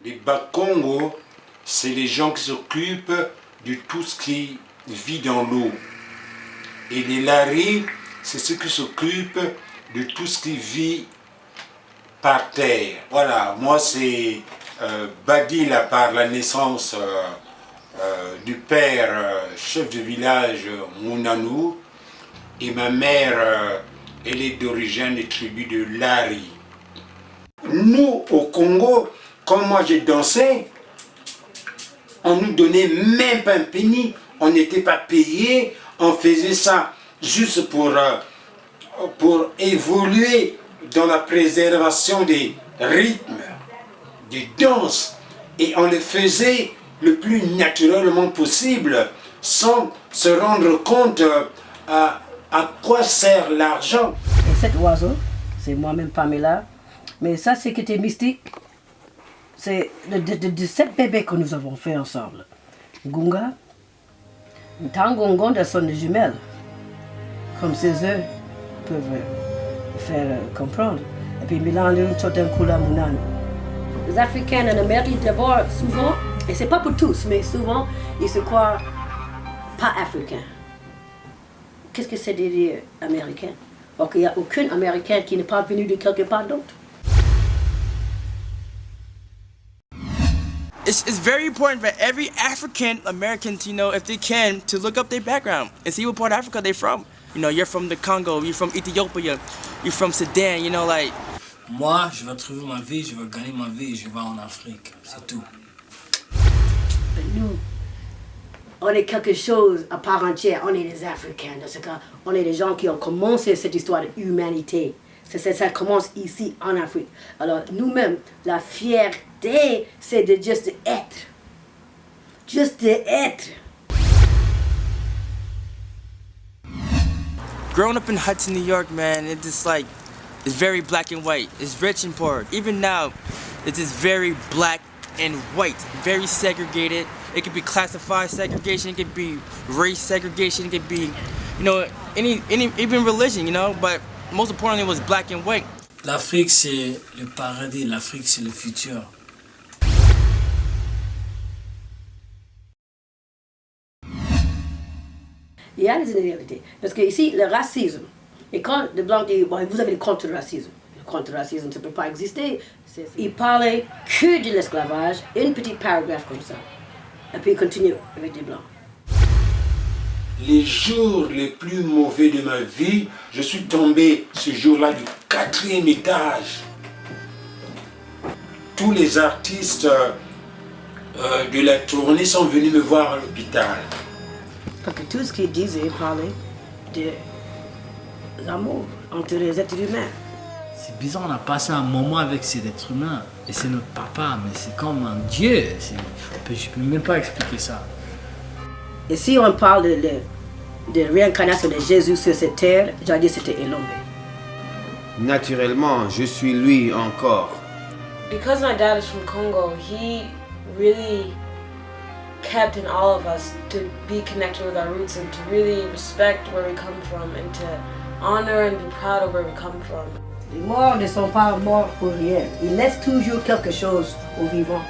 Les Bakongo, c'est les gens qui s'occupent de tout ce qui vit dans l'eau. Et les Lari, c'est ceux qui s'occupent de tout ce qui vit par terre. Voilà, moi c'est Badila par la naissance du père chef de village Mounanou, et ma mère, elle est d'origine des tribus de Lari. Nous, au Congo, quand moi j'ai dansé, on nous donnait même pas un penny, on n'était pas payé, on faisait ça juste pour évoluer dans la préservation des rythmes, des danses, et on le faisait le plus naturellement possible, sans se rendre compte à quoi sert l'argent. Et cet oiseau, c'est moi-même Pamela, mais ça c'est qui était mystique. C'est de 7 bébés que nous avons fait ensemble. Gunga, Tangongonda sont des jumelles, comme ses œufs peuvent faire comprendre. Et puis Milan, Kula Munano. Les Africains en Amérique, d'abord, souvent, et c'est pas pour tous, mais souvent, ils se croient pas africains. Qu'est-ce que c'est de dire américain? Alors qu'il n'y a aucun Américain qui n'est pas venu de quelque part d'autre. It's very important for every African American to, you know, if they can, to look up their background and see what part of Africa they're from. You know, you're from the Congo, you're from Ethiopia, you're from Sudan, you know, like. Moi, je vais trouver ma vie, je vais gagner ma vie, je vais en Afrique, c'est tout. Nous, on est quelque chose à part entière, on est des Africains, dans ce cas, on est des gens qui ont commencé cette histoire de humanité. Ça commence ici, en Afrique. Alors, nous-mêmes, la fierté, c'est de juste être. Juste être. Growing up in Hudson, New York, man, it's just like, it's very black and white. It's rich and poor. Even now, it's just very black and white, very segregated. It could be classified segregation, it could be race segregation, it could be, you know, any even religion, you know, but most importantly, it was black and white. L'Afrique, c'est le paradis, l'Afrique, c'est le futur. Il y a des inégalités. Parce que ici, le racisme, et quand les Blancs disent, bon, vous avez le contre-racisme. Le contre-racisme, ça ne peut pas exister. Ils parlaient que de l'esclavage, une petite paragraphe comme ça. Et puis ils continuent avec les Blancs. Les jours les plus mauvais de ma vie, je suis tombé ce jour-là du 4e étage. Tous les artistes de la tournée sont venus me voir à l'hôpital. Parce que tout ce qu'ils disaient parlait de l'amour entre les êtres humains. C'est bizarre, on a passé un moment avec cet être humain. Et c'est notre papa, mais c'est comme un dieu. Je ne peux même pas expliquer ça. Et si on parle de réincarnation de Jésus sur cette terre, j'allais dire c'était Elombe. Naturellement, je suis lui encore. Because my dad is from Congo, he really kept in all of us to be connected with our roots and to really respect where we come from and to honor and be proud of where we come from. Les morts ne sont pas morts pour rien. Ils laissent toujours quelque chose aux vivants.